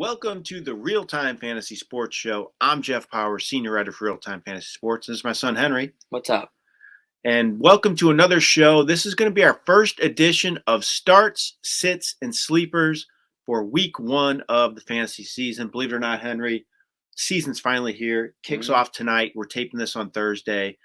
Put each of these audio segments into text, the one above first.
Welcome to the RealTime Fantasy Sports Show. I'm Jeff Paur, Senior Writer for RealTime Fantasy Sports. This is my son, Henry. What's up? And welcome to another show. This is going to be our first edition of Starts, Sits, and Sleepers for week one of the fantasy season. Believe it or not, Henry, season's finally here. Kicks off tonight. We're taping this on Thursday.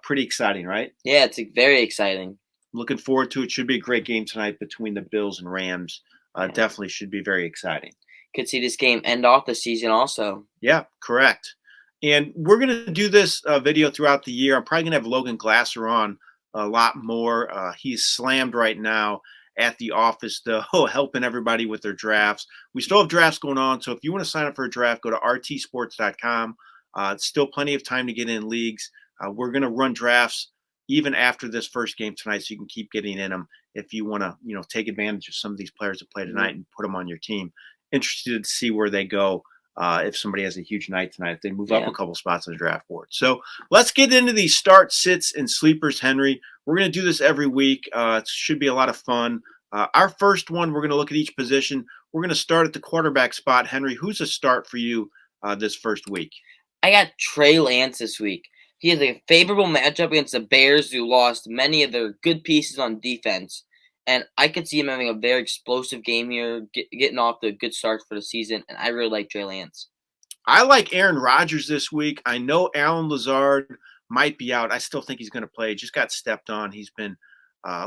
Pretty exciting, right? Yeah, it's very exciting. Looking forward to it. Should be a great game tonight between the Bills and Rams. Definitely should be very exciting. Could see this game end off the season also. Yeah, correct. And we're going to do this video throughout the year. I'm probably going to have Logan Glasser on a lot more. He's slammed right now at the office, though, helping everybody with their drafts. We still have drafts going on, so if you want to sign up for a draft, go to rtsports.com. It's still plenty of time to get in leagues. We're going to run drafts even after this first game tonight, so you can keep getting in them if you want to, take advantage of some of these players that play tonight and put them on your team. Interested to see where they go if somebody has a huge night tonight, if they move up a couple spots on the draft board. So let's get into these start, sits, and sleepers, Henry. We're going to do this every week. It should be a lot of fun. Our first one, we're going to look at each position. We're going to start at the quarterback spot. Henry, who's a start for you this first week? I got Trey Lance this week. He has a favorable matchup against the Bears, who lost many of their good pieces on defense. And I could see him having a very explosive game here, getting off to a good start for the season. And I really like Trey Lance. I like Aaron Rodgers this week. I know Allen Lazard might be out. I still think he's going to play. Just got stepped on. He's been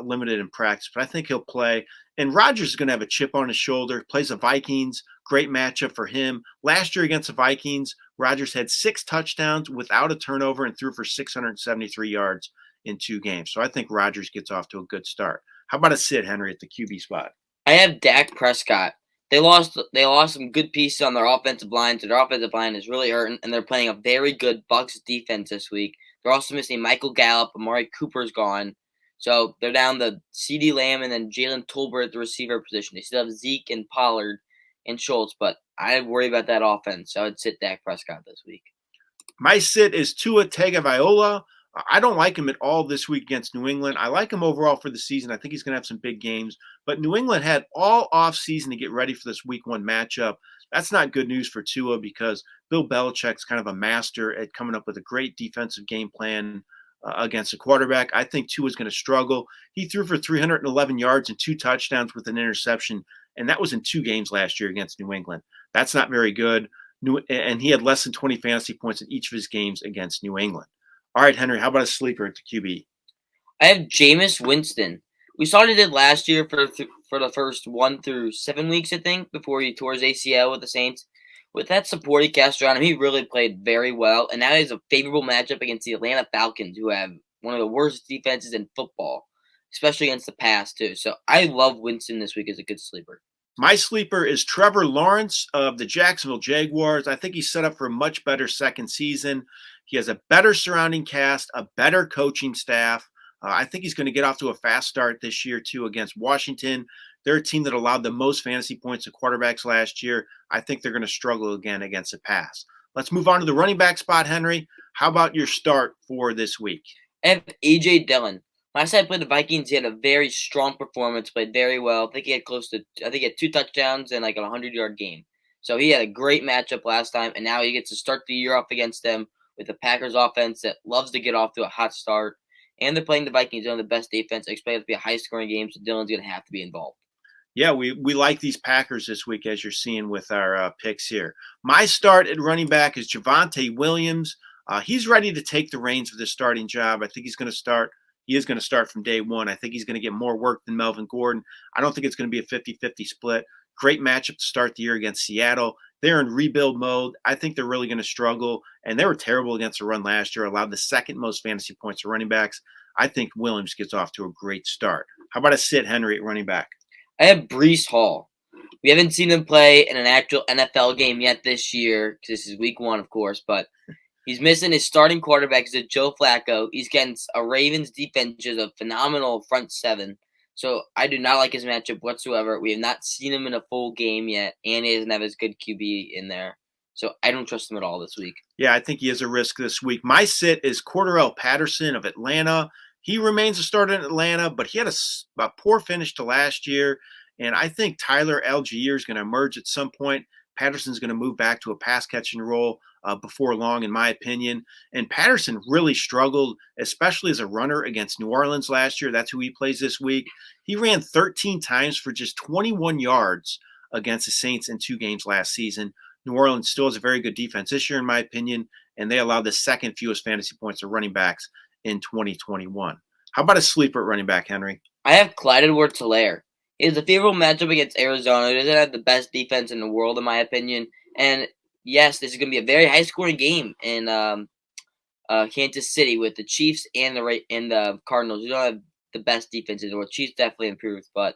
limited in practice, but I think he'll play. And Rodgers is going to have a chip on his shoulder. Plays the Vikings. Great matchup for him. Last year against the Vikings, Rodgers had 6 touchdowns without a turnover and threw for 673 yards in 2 games. So I think Rodgers gets off to a good start. How about a sit, Henry, at the QB spot? I have Dak Prescott. They lost some good pieces on their offensive line, so their offensive line is really hurting, and they're playing a very good Bucs defense this week. They're also missing Michael Gallup. Amari Cooper's gone. So they're down to CeeDee Lamb and then Jalen Tolbert at the receiver position. They still have Zeke and Pollard and Schultz, but I worry about that offense, so I'd sit Dak Prescott this week. My sit is Tua Tagovailoa. I don't like him at all this week against New England. I like him overall for the season. I think he's going to have some big games. But New England had all offseason to get ready for this week one matchup. That's not good news for Tua because Bill Belichick's kind of a master at coming up with a great defensive game plan against a quarterback. I think Tua's going to struggle. He threw for 311 yards and 2 touchdowns with an interception, and that was in 2 games last year against New England. That's not very good. And he had less than 20 fantasy points in each of his games against New England. All right, Henry, how about a sleeper at the QB? I have Jameis Winston. We started it last year for the first 1 through 7 weeks, I think, before he tore his ACL with the Saints. With that support he cast around him, he really played very well. And now he has a favorable matchup against the Atlanta Falcons, who have one of the worst defenses in football, especially against the pass, too. So I love Winston this week as a good sleeper. My sleeper is Trevor Lawrence of the Jacksonville Jaguars. I think he's set up for a much better second season. He has a better surrounding cast, a better coaching staff. I think he's going to get off to a fast start this year, too, against Washington. They're a team that allowed the most fantasy points to quarterbacks last year. I think they're going to struggle again against the pass. Let's move on to the running back spot, Henry. How about your start for this week? I have A.J. Dillon. Last time I played the Vikings, he had a very strong performance, played very well. I think he had 2 touchdowns and like a 100-yard game. So he had a great matchup last time, and now he gets to start the year off against them with the Packers offense that loves to get off to a hot start. And they're playing the Vikings on the best defense. I expect it to be a high-scoring game, so Dillon's going to have to be involved. Yeah, we like these Packers this week, as you're seeing with our picks here. My start at running back is Javonte Williams. He's ready to take the reins of this starting job. I think he's going to start. He is going to start from day one. I think he's going to get more work than Melvin Gordon. I don't think it's going to be a 50-50 split. Great matchup to start the year against Seattle. They're in rebuild mode. I think they're really going to struggle, and they were terrible against the run last year, allowed the second most fantasy points to running backs. I think Williams gets off to a great start. How about a sit, Henry, at running back? I have Breece Hall. We haven't seen him play in an actual NFL game yet this year, because this is week 1, of course, but he's missing his starting quarterback, Joe Flacco. He's against a Ravens defense, which is a phenomenal front 7. So I do not like his matchup whatsoever. We have not seen him in a full game yet, and he doesn't have his good QB in there. So I don't trust him at all this week. Yeah, I think he is a risk this week. My sit is Cordarrelle Patterson of Atlanta. He remains a starter in Atlanta, but he had a poor finish to last year. And I think Tyler Algier is going to emerge at some point. Patterson's going to move back to a pass catching role before long, in my opinion. And Patterson really struggled, especially as a runner against New Orleans last year. That's who he plays this week. He ran 13 times for just 21 yards against the Saints in 2 games last season. New Orleans still has a very good defense this year, in my opinion, and they allowed the second fewest fantasy points to running backs in 2021. How about a sleeper at running back, Henry? I have Clyde Edwards-Helaire. He has a favorable matchup against Arizona, who doesn't have the best defense in the world, in my opinion. And yes, this is going to be a very high-scoring game in Kansas City with the Chiefs and the Cardinals. We don't have the best defense in the world. Chiefs definitely improved, but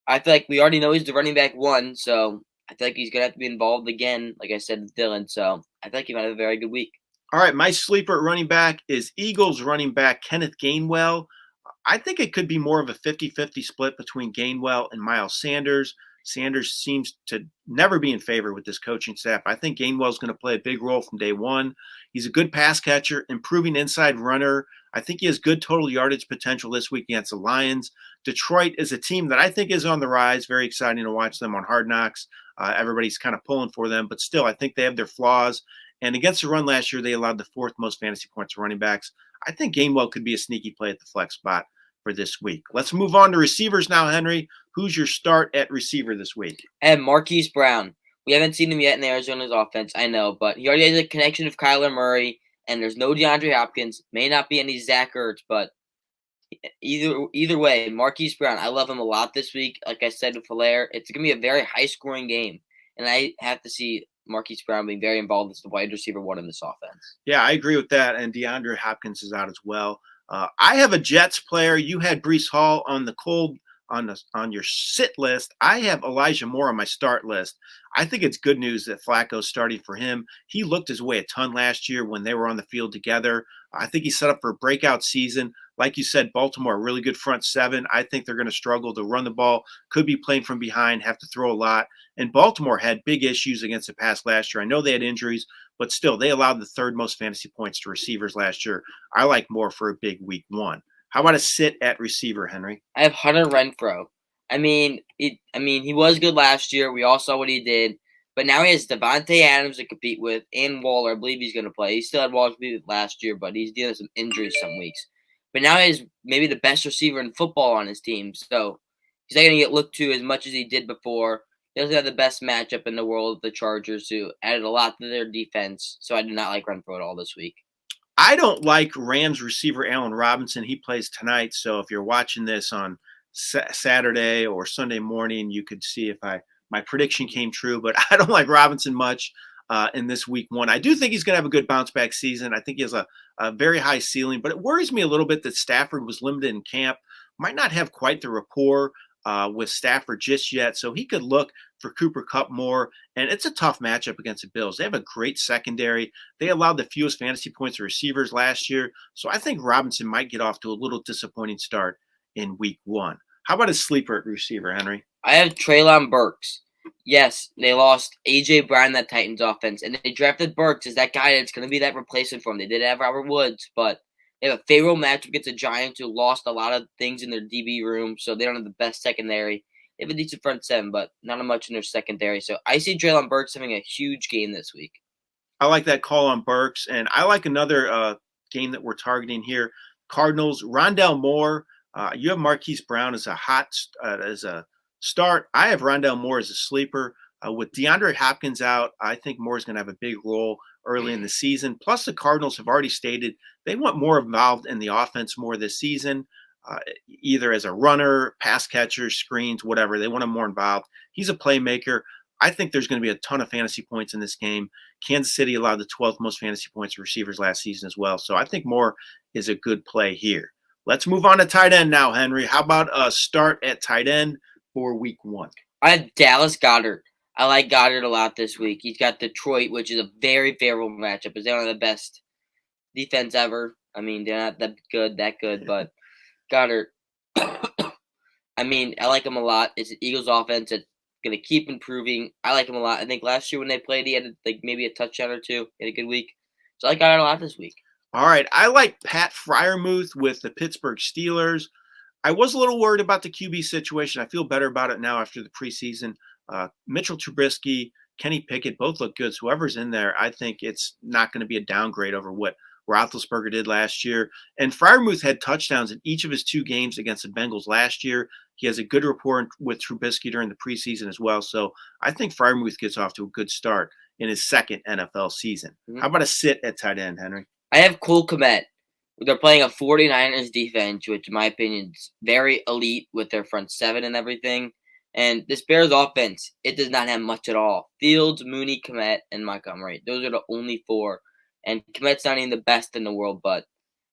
I feel like we already know he's the running back one, so I feel like he's going to have to be involved again, like I said with Dylan. So I feel like he might have a very good week. All right, my sleeper at running back is Eagles running back Kenneth Gainwell. I think it could be more of a 50-50 split between Gainwell and Miles Sanders. Sanders seems to never be in favor with this coaching staff. I think Gainwell's going to play a big role from day one. He's a good pass catcher, improving inside runner. I think he has good total yardage potential this week against the Lions. Detroit is a team that I think is on the rise. Very exciting to watch them on Hard Knocks. Everybody's kind of pulling for them, but still, I think they have their flaws. And against the run last year, they allowed the 4th most fantasy points to running backs. I think Gainwell could be a sneaky play at the flex spot for this week. Let's move on to receivers now, Henry. Who's your start at receiver this week? And Marquise Brown. We haven't seen him yet in Arizona's offense, I know, but he already has a connection with Kyler Murray, and there's no DeAndre Hopkins. May not be any Zach Ertz, but either way, Marquise Brown, I love him a lot this week. Like I said with Helaire, it's going to be a very high-scoring game, and I have to see Marquise Brown being very involved as the wide receiver one in this offense. Yeah, I agree with that, and DeAndre Hopkins is out as well. I have a Jets player. You had Breece Hall on the cold on your sit list. I have Elijah Moore on my start list. I think it's good news that Flacco's starting for him. He looked his way a ton last year when they were on the field together. I think he's set up for a breakout season. Like you said, Baltimore, really good front seven. I think they're going to struggle to run the ball, could be playing from behind, have to throw a lot. And Baltimore had big issues against the pass last year. I know they had injuries, but still, they allowed the 3rd most fantasy points to receivers last year. I like Moore for a big week 1. How about a sit at receiver, Henry? I have Hunter Renfrow. I mean, he was good last year. We all saw what he did. But now he has Devontae Adams to compete with and Waller. I believe he's going to play. He still had Waller to compete with last year, but he's dealing with some injuries some weeks. But now he has maybe the best receiver in football on his team. So he's not going to get looked to as much as he did before. He doesn't have the best matchup in the world with the Chargers, who added a lot to their defense. So I do not like Renfrow at all this week. I don't like Rams receiver Allen Robinson. He plays tonight. So if you're watching this on Saturday or Sunday morning, you could see if my prediction came true. But I don't like Robinson much in this week 1. I do think he's going to have a good bounce back season. I think he has a very high ceiling. But it worries me a little bit that Stafford was limited in camp. Might not have quite the rapport with Stafford just yet. So he could look for Cooper Kupp more. And it's a tough matchup against the Bills. They have a great secondary. They allowed the fewest fantasy points to receivers last year. So I think Robinson might get off to a little disappointing start in week 1. How about a sleeper at receiver, Henry? I have Treylon Burks. Yes, they lost A.J. Brown in that Titans offense, and they drafted Burks as that guy that's going to be that replacement for him. They did have Robert Woods, but they have a favorable matchup against the Giants, who lost a lot of things in their DB room, so they don't have the best secondary. They have a decent front seven, but not much in their secondary. So I see Treylon Burks having a huge game this week. I like that call on Burks, and I like another game that we're targeting here. Cardinals, Rondale Moore. You have Marquise Brown as a start. I have Rondale Moore as a sleeper. With DeAndre Hopkins out, I think Moore is going to have a big role early in the season. Plus, the Cardinals have already stated they want more involved in the offense more this season, either as a runner, pass catcher, screens, whatever. They want him more involved. He's a playmaker. I think there's going to be a ton of fantasy points in this game. Kansas City allowed the 12th most fantasy points to receivers last season as well. So I think Moore is a good play here. Let's move on to tight end now, Henry. How about a start at tight end for week 1? I have Dallas Goedert. I like Goddard a lot this week. He's got Detroit, which is a very favorable matchup, because they don't have the best defense ever. I mean, they're not that good, but Goddard, I mean, I like him a lot. It's an Eagles offense that's going to keep improving. I like him a lot. I think last year when they played, he had maybe a touchdown or two. He had a good week. So I like Goddard a lot this week. All right. I like Pat Freiermuth with the Pittsburgh Steelers. I was a little worried about the QB situation. I feel better about it now after the preseason. Mitchell Trubisky Kenny Pickett, both look good. So whoever's in there, I think it's not going to be a downgrade over what Roethlisberger did last year. And Freiermuth had touchdowns in each of his 2 games against the Bengals last year. He has a good rapport with Trubisky during the preseason as well. So I think Freiermuth gets off to a good start in his 2nd NFL season. How about a sit at tight end, Henry? I have Cole Kmet. They're playing a 49ers defense, which in my opinion is very elite with their front 7 and everything. And this Bears offense, it does not have much at all. Fields, Mooney, Kmet, and Montgomery. Those are the only 4. And Kmet's not even the best in the world, but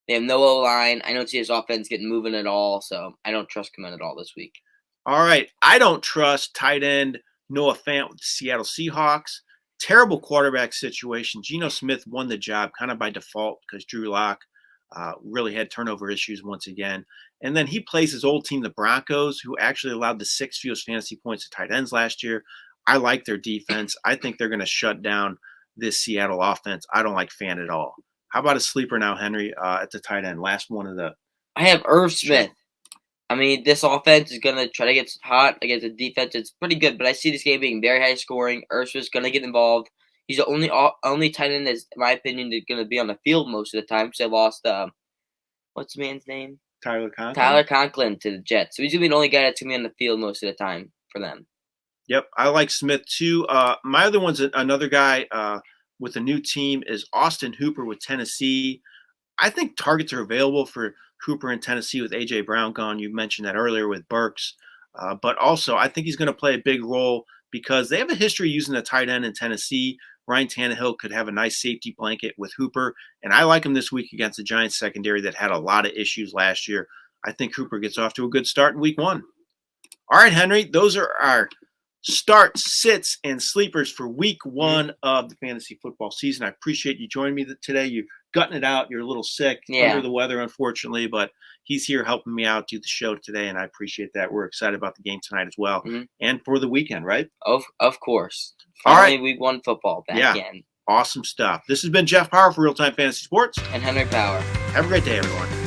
they have no O-line. I don't see his offense getting moving at all, so I don't trust Kmet at all this week. All right. I don't trust tight end Noah Fant with the Seattle Seahawks. Terrible quarterback situation. Geno Smith won the job kind of by default because Drew Lock really had turnover issues once again. And then he plays his old team, the Broncos, who actually allowed the 6th fewest fantasy points to tight ends last year. I like their defense. I think they're going to shut down this Seattle offense. I don't like Fant at all. How about a sleeper now, Henry, at the tight end? Last one of the. I have Irv Smith. I mean, this offense is going to try to get hot against a defense. It's pretty good, but I see this game being very high scoring. Irv Smith's going to get involved. He's the only tight end that's, in my opinion, going to be on the field most of the time because they lost, what's the man's name? Tyler Conklin. Tyler Conklin to the Jets. So he's going to be the only guy that's going to be on the field most of the time for them. Yep, I like Smith too. My other one's another guy with a new team is Austin Hooper with Tennessee. I think targets are available for Hooper in Tennessee with A.J. Brown gone. You mentioned that earlier with Burks. But also, I think he's going to play a big role because they have a history using a tight end in Tennessee. Ryan Tannehill could have a nice safety blanket with Hooper. And I like him this week against the Giants secondary that had a lot of issues last year. I think Hooper gets off to a good start in week 1. All right, Henry, those are our starts, sits, and sleepers for week 1 of the fantasy football season. I appreciate you joining me today. You're gutting it out. You're a little sick, under the weather, unfortunately, but he's here helping me out do the show today, and I appreciate that. We're excited about the game tonight as well, and for the weekend, right? Of course. Finally, all right. Week 1 football back in. Awesome stuff. This has been Jeff Paur for RealTime Fantasy Sports. And Henry Paur. Have a great day, everyone.